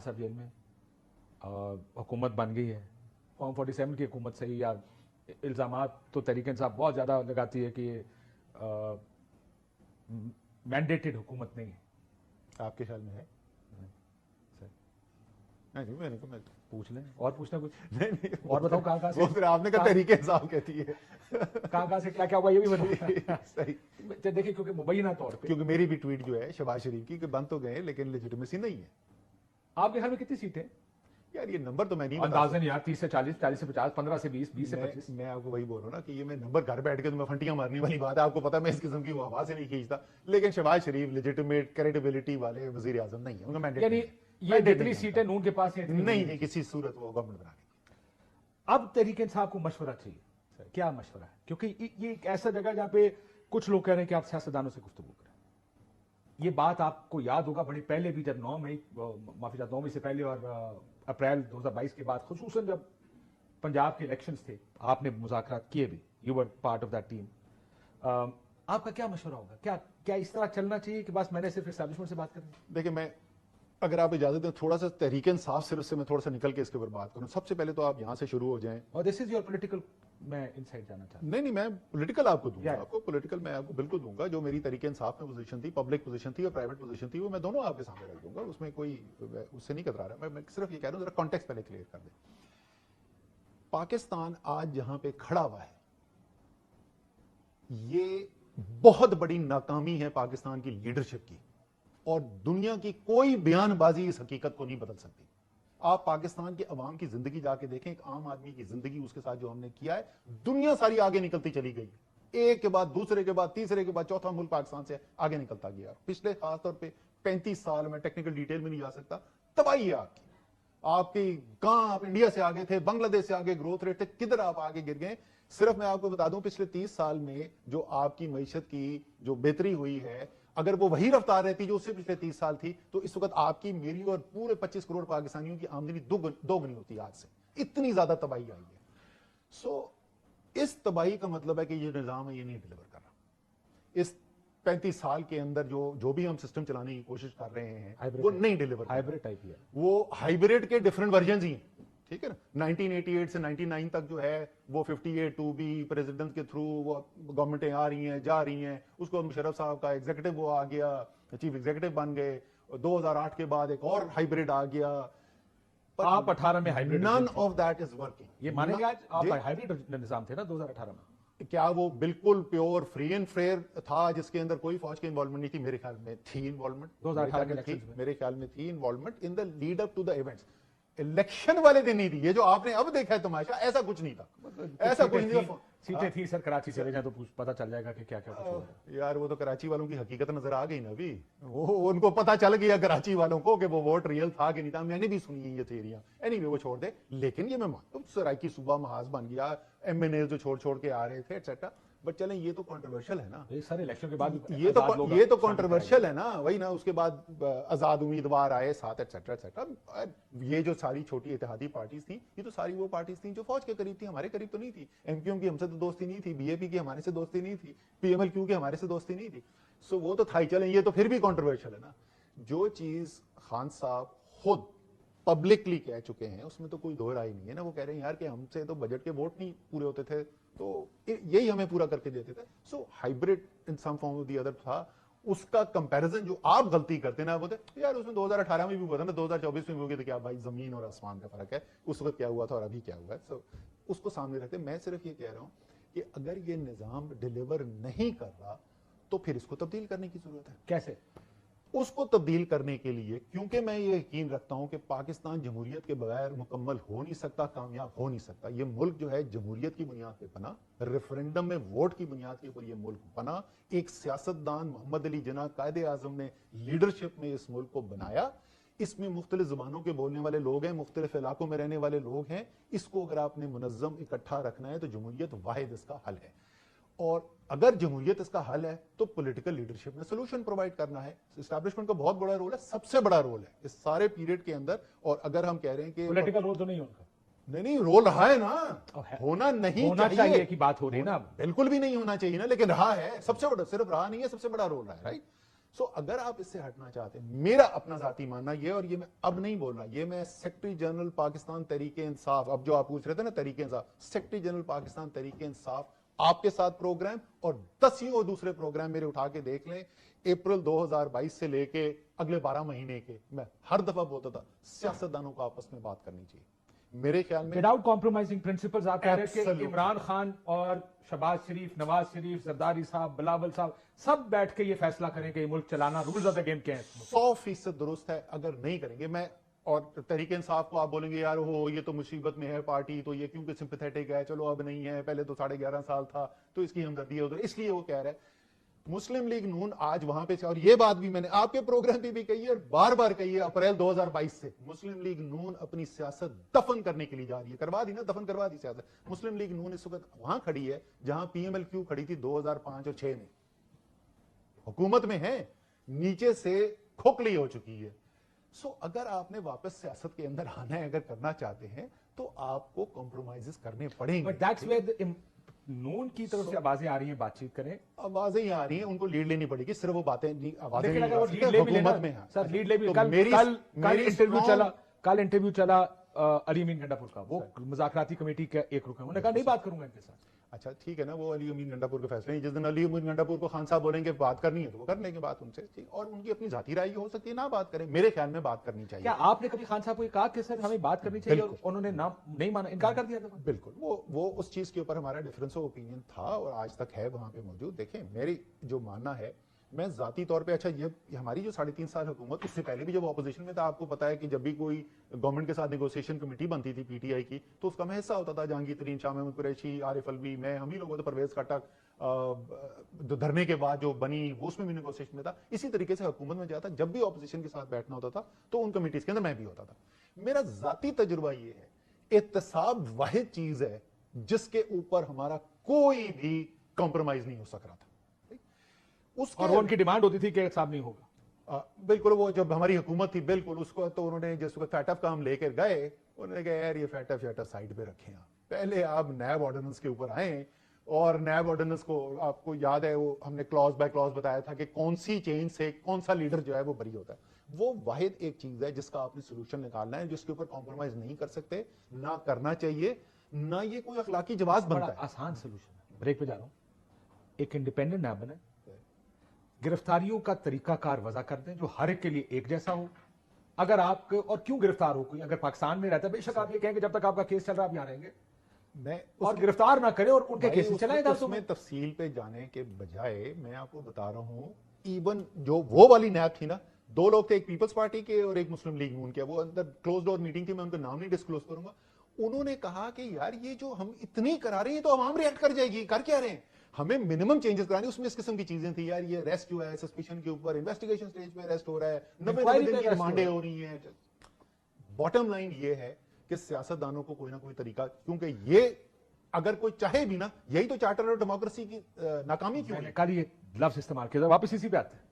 साहब जेल में, हुकूमत बन गई है, फॉर्म 47 की हुकूमत सही, या इल्ज़ामात तो तहरीक इंसाफ बहुत ज़्यादा लगाती है कि ये मैंडेटेड हुकूमत नहीं है। आपके ख्याल में है? नहीं, मैं पूछ लें, और पूछना कुछ? नहीं, और बताओ कहाँ से? वो फिर आपने कहा तहरीक इंसाफ कहती है। कहाँ से क्या हुआ ये भी बताइए। सही, देखिए, क्योंकि मुबैना तौर पे, क्योंकि मेरी भी ट्वीट जो है शहबाज शरीफ की कि बंद तो गए लेकिन लेजिटिमेसी नहीं है। आपके ख्याल में कितनी सीटें? यार ये नंबर तो मैं नहीं बता अंदाजन यार 30 से 40, 40 से 50, 15 से 20, 20 से 25। मैं आपको वही बोल रहा हूँ ना कि ये मैं नंबर घर बैठ के तो मैं फंटियां मारने वाली बात है, आपको पता है मैं इस किस्म की आवाज से नहीं खींचता। लेकिन शहबाज शरीफ लेजिटिमेट क्रेडिबिलिटी वाले वजीर आजम नहीं है, उनका मैंडेट यानी ये जितनी सीटें नून के पास है नहीं, किसी सूरत वो गवर्नमेंट बना लेगी। अब तहरीक इंसाफ को मशवरा चाहिए, क्या मशवरा है? क्योंकि ये एक ऐसा जगह जहां पे कुछ लोग कह रहे हैं कि आप सियासतदानों से गुफ्तगू करें। ये बात आपको याद होगा बड़ी पहले भी, जब 9 मई से पहले और अप्रैल 2022 के बाद, खुसूसन जब पंजाब के इलेक्शंस थे, आपने मुज़ाकरात किए भी, you were part of that team. आपका क्या मशवरा होगा? क्या इस तरह चलना चाहिए कि बस मैंने सिर्फ एस्टैब्लिशमेंट से बात करनी? देखिए, मैं अगर आप इजाजत दें थोड़ा सा तहरीक इंसाफ से मैं थोड़ा सा निकल के इसके ऊपर बात करूं। सबसे पहले तो आप यहां से शुरू हो जाएं। और दिस इज योर पॉलिटिकल, मैं इनसाइड जाना चाहता हूं। नहीं, मैं पॉलिटिकल आपको दूंगा, आपको पॉलिटिकल मैं आपको बिल्कुल दूंगा। जो मेरी तरीके इंसाफ में पोजीशन थी, पब्लिक पोजीशन थी और प्राइवेट पोजीशन थी, वो मैं दोनों आपके सामने रख दूंगा, उसमें कोई उससे नहीं कतरा रहा। मैं सिर्फ ये कह रहा हूं, जरा कॉन्टेक्स्ट पहले क्लियर कर दे। पाकिस्तान आज जहां पे खड़ा हुआ है, ये बहुत बड़ी नाकामी है पाकिस्तान की लीडरशिप की, और दुनिया की कोई बयानबाजी इस हकीकत को नहीं बदल सकती। आप पाकिस्तान के अवाम की जिंदगी जाके देखें, एक आम आदमी की जिंदगी, उसके साथ जो हमने किया है, दुनिया सारी आगे निकलती चली गई, एक के बाद दूसरे के बाद तीसरे के बाद चौथा मुल्क पाकिस्तान से आगे निकलता गया। पिछले खासतौर पे 35 साल में, टेक्निकल डिटेल में नहीं जा सकता, तबाही है आपकी। कहां आप इंडिया से आगे थे, बांग्लादेश से आगे ग्रोथ रेट थे, किधर आप आगे गिर गए। सिर्फ मैं आपको बता दूं, पिछले 30 साल में जो आपकी मईशत की जो बेहतरी हुई है, अगर वो वही रफ्तार रहती जो उससे पिछले 30 साल थी, तो इस वक्त आपकी, मेरी और पूरे 25 करोड़ पाकिस्तानियों की आमदनी दोगुनी होती आज से। इतनी ज्यादा तबाही आई है। सो इस तबाही का मतलब है कि ये निजाम है, ये नहीं डिलीवर कर रहा। इस 35 साल के अंदर जो भी हम सिस्टम चलाने की कोशिश कर रहे हैं, वो नहीं डिलीवर। हाइब्रिड टाइप है, वो हाइब्रिड के डिफरेंट वर्जन ही हैं, ठीक है ना। 1988 से 99 तक जो है वो 58 टू बी प्रेसिडेंट के थ्रू वो गवर्नमेंटें आ रही हैं, जा रही हैं। उसको मुशर्रफ साहब का एग्जीक्यूटिव वो आ गया, चीफ एग्जीक्यूटिव बन गए। 2008 के बाद एक और हाइब्रिड आ गया। आप 18 में hybrid, none of that is working. ये मानेंगे आज आप हाइब्रिड निजाम थे ना 2018 में? क्या वो बिल्कुल प्योर फ्री एंड फेयर था जिसके अंदर कोई फौज की इन्वॉल्वमेंट नहीं थी? मेरे ख्याल में थी इन्वॉल्वमेंट, 2018 के इलेक्शंस में मेरे ख्याल में थी involvement in the lead up to the events. Election वाले दिन नहीं थी। ये जो आपने अब देखा है तमाशा, ऐसा कुछ नहीं था, ऐसा कुछ नहीं था। सीटें थी सर, कराची चले जाए तो पता चल जाएगा कि क्या क्या कुछ हुआ। यार वो तो कराची वालों की हकीकत नजर आ गई ना अभी, वो उनको पता चल गया कराची वालों को कि वो वोट रियल था कि नहीं था। मैंने भी सुनी है ये थियरियां, एनीवे वो छोड़ दे। लेकिन ये मैं मानता हूं सराइकी सूबा महाज बन गया, एमएनए जो छोड़ के आ रहे थे एटसेट्रा। बट चलें, ये तो कंट्रोवर्शियल है ना, सारे इलेक्शन के बाद ये तो कंट्रोवर्शियल है ना। वही ना, उसके बाद आजाद उम्मीदवार आए साथ एटसेट्रा एटसेट्रा। ये जो सारी छोटी इत्तेहादी पार्टीज थी, ये तो सारी वो पार्टीज थी जो फौज के करीब थी, हमारे करीब तो नहीं थी। एमक्यूएम की हमसे तो दोस्ती नहीं थी, बीएपी की हमारे से दोस्ती नहीं थी, पीएमएलक्यू की हमारे से दोस्ती नहीं थी। सो वो तो था ही। चलें, ये तो फिर भी कंट्रोवर्शियल है ना। जो चीज खान साहब खुद पब्लिकली कह चुके हैं उसमें तो कोई दो राय नहीं है ना। वो कह रहे हैं यार कि हमसे तो बजट के वोट नहीं पूरे होते थे, तो यही हमें पूरा करके देते थे। So hybrid in some form of the other था। उसका कंपैरिजन जो आप गलती करते ना, बोलते यार उसमें 2018 में भी हुआ था ना, 2024 में भी हो गया था, क्या भाई जमीन और आसमान का फर्क है, उस वक्त क्या हुआ था और अभी क्या हुआ है। सो उसको सामने रखते मैं सिर्फ ये कह रहा हूं कि अगर ये निजाम डिलीवर नहीं कर रहा तो फिर इसको तब्दील करने की जरूरत है। कैसे उसको तब्दील करने के लिए, क्योंकि मैं ये यकीन रखता हूं कि पाकिस्तान जमहूरियत के बगैर मुकम्मल हो नहीं सकता, कामयाब हो नहीं सकता। ये मुल्क जो है जमहूरियत की बुनियाद पे बना, रेफरेंडम में वोट की बुनियाद के ऊपर ये मुल्क बना। एक सियासतदान मोहम्मद अली जिन्ना कायदे आजम ने लीडरशिप में इस मुल्क को बनाया। इसमें मुख्तलिफ जुबानों के बोलने वाले लोग हैं, मुख्तलिफ इलाकों में रहने वाले लोग हैं। इसको अगर आपने मुनज़्ज़म इकट्ठा रखना है तो जमहूरियत वाहिद इसका हल है। और अगर जमहूरियत इसका हल है तो पॉलिटिकल लीडरशिप ने सोल्यूशन प्रोवाइड करना है। एस्टैब्लिशमेंट का बहुत बड़ा रोल है, सबसे बड़ा रोल है इस सारे पीरियड के अंदर। और अगर हम कह रहे हैं कि पॉलिटिकल रोल तो नहीं उनका, नहीं रोल रहा है ना, होना नहीं होना चाहिए की बात हो रही है ना। बिल्कुल भी नहीं होना चाहिए ना, लेकिन रहा है सबसे बड़ा, सिर्फ रहा नहीं है, सबसे बड़ा रोल रहा है, राइट। سو اگر آپ اس سے ہٹنا چاہتے ہیں, میرا اپنا ذاتی ماننا یہ, اور یہ میں اب نہیں بول رہا, یہ میں سیکرٹری جنرل پاکستان تحریک انصاف, اب جو آپ پوچھ رہے تھے نا تحریک انصاف, سیکرٹری جنرل پاکستان تحریک انصاف آپ کے ساتھ پروگرام اور 10 اور دوسرے پروگرام میرے اٹھا کے دیکھ لیں, اپریل 2022 سے لے کے اگلے 12 مہینے کے, میں ہر دفعہ بولتا تھا سیاستدانوں کو آپس میں بات کرنی چاہیے. میرے خیال میں وداؤٹ کمپرومائزنگ پرنسپلز آپ کہہ رہے ہیں کہ Absolutely. عمران خان اور شہباز شریف, نواز شریف, زرداری صاحب, بلاول صاحب سب بیٹھ کے یہ فیصلہ کریں کہ یہ ملک چلانا, رولز آف دا گیم کیا ہیں. 100% درست ہے. اگر نہیں کریں گے, میں اور تحریک انصاف کو آپ بولیں گے یار وہ یہ تو مصیبت میں ہے پارٹی, تو یہ کیونکہ سمپیتھیٹک ہے, چلو اب نہیں ہے, پہلے تو 11.5 سال تھا تو اس کی ہمدردی ہے ادھر, اس لیے وہ کہہ رہا ہے. مسلم لیگ نون آج وہاں پہ, اور یہ بات بھی میں نے آپ کے پروگرام پہ بھی کہی ہے اور بار بار کہی ہے, اپریل 2022 سے مسلم لیگ نون اپنی سیاست دفن کرنے کے لیے جا رہی ہے. کروا دی نا, دفن کروا دی سیاست. مسلم لیگ نون اس وقت وہاں کھڑی ہے جہاں پی ایم ایل کیو کھڑی تھی 2005 اور 6 میں, حکومت میں ہے, نیچے سے کھوکھلی ہو چکی ہے. سو اگر آپ نے واپس سیاست کے اندر آنا ہے, اگر کرنا چاہتے ہیں تو آپ کو کمپرومائزز کرنے پڑیں گے. بٹ دیٹس ویئر نون کی طرف سے آوازیں آ رہی ہیں, بات چیت کریں. آوازیں ہی آ رہی ہیں, ان کو لیڈ لینی پڑے گی, صرف وہ باتیں نہیں, آوازیں لیکن نہیں اگر وہ آ لیڈ سکتے, لے بھی لینا, حکومت میں ہیں. سر لیڈ لے بھی, تو کل میری انٹرویو strong- چلا, کل انٹرویو چلا علی امین گنڈا پور کا, وہ مذاکراتی کمیٹی کا ایک رکن, انہوں نے کہا نہیں بات کروں گا ان کے ساتھ. اچھا ٹھیک ہے نا, وہ علی امین گنڈا پور کے فیصلے ہیں, جس دن علی امین گنڈا پور کو خان صاحب بولیں گے بات کرنی ہے تو وہ کر لیں گے بات ان سے, اور ان کی اپنی ذاتی رائے ہو سکتی ہے, نہ بات کریں. میرے خیال میں بات کرنی چاہیے. کیا آپ نے کبھی خان صاحب کو یہ کہا کہ سر ہمیں بات کرنی چاہیے, اور انہوں نے نہیں مانا, انکار کر دیا تھا؟ بالکل, وہ اس چیز کے اوپر ہمارا ڈفرنس آف اوپینین تھا اور آج تک ہے وہاں پہ موجود. دیکھیں میری جو ماننا ہے, میں ذاتی طور پہ, اچھا یہ ہماری جو 3.5 سال حکومت, اس سے پہلے بھی جب اپوزیشن میں تھا, آپ کو پتا ہے کہ جب بھی کوئی گورنمنٹ کے ساتھ نیگوسیشن کمیٹی بنتی تھی پی ٹی آئی کی, تو اس کا میں حصہ ہوتا تھا. جہانگیر ترین, شاہ محمود قریشی, عارف الوی, میں, ہم ہی لوگوں نے, پرویز خٹک, جو دھرنے کے بعد جو بنی وہ اس میں بھی نیگوسیشن میں تھا. اسی طریقے سے حکومت میں جاتا, جب بھی اپوزیشن کے ساتھ بیٹھنا ہوتا تھا تو ان کمیٹیز کے اندر میں بھی ہوتا تھا. میرا ذاتی تجربہ یہ ہے, احتساب واحد چیز ہے جس کے اوپر ہمارا کوئی بھی کمپرومائز نہیں ہو سک رہا تھا. اور وہ ان کی ڈیمانڈ ہوتی تھی کہ احتساب نہیں ہوگا. بالکل, وہ جب ہماری حکومت تھی, بالکل اس کو تو انہوں نے جس کو فیٹف کا ہم لے کر گئے, انہوں نے کہا یار یہ فیٹف سائڈ پہ رکھیں, پہلے آپ نیب آرڈیننس کے اوپر آئیں. اور نیب آرڈیننس کو آپ کو یاد ہے, وہ ہم نے کلاس بائی کلاس بتایا تھا کہ کون سی چین سے کون سا لیڈر جو ہے وہ بری ہوتا ہے. وہ واحد ایک چیز ہے جس کا آپ نے سولوشن نکالنا ہے, جس کے اوپر کمپرومائز نہیں کر سکتے, نہ کرنا چاہیے, نہ یہ کوئی اخلاقی جواز بنتا ہے. آسان سولوشن ہے. بریک پہ جا رہا ہوں. ایک انڈیپینڈنٹ نیب بنے, گرفتاریوں کا طریقہ کار وضع کر دیں جو ہر ایک کے لیے ایک جیسا ہو. اگر آپ اور کیوں گرفتار ہو کوئی, اگر پاکستان میں رہتا ہے, بے شک آپ یہ کہیں کہ جب تک آپ کا کیس چل رہا آپ یہاں رہیں گے, اور گرفتار نہ کریں اور ان کے کیسز چلائیں. اس میں تفصیل پہ جانے کے بجائے میں آپ کو بتا رہا ہوں, ایون جو وہ والی نیب تھی نا, 2 لوگ تھے, ایک پیپلز پارٹی کے اور ایک مسلم لیگ نون کے, وہ اندر کلوز ڈور میٹنگ تھی, میں ان کا نام نہیں ڈسکلوز کروں گا. انہوں نے کہا کہ یار یہ جو ہم اتنی کرا رہے ہیں تو عوام ریئیکٹ کر جائے گی, کر کیا رہے ہیں, ہمیں منیمم چینجز کرانی. اس میں اس قسم کی چیزیں تھیں یار, یہ ریسٹ جو ہے سسپیشن کے اوپر, انویسٹیگیشن سٹیج پہ ریسٹ ہو رہا ہے, 90 دن کی ڈیمانڈیں ہو رہی ہیں. باٹم لائن یہ ہے کہ سیاستدانوں کو کوئی نہ کوئی طریقہ, کیونکہ یہ اگر کوئی چاہے بھی نا, یہی تو چارٹر اور ڈیموکریسی کی ناکامی کیوں ہے. کل یہ لفظ استعمال کیا, واپس اسی پہ آتے ہیں.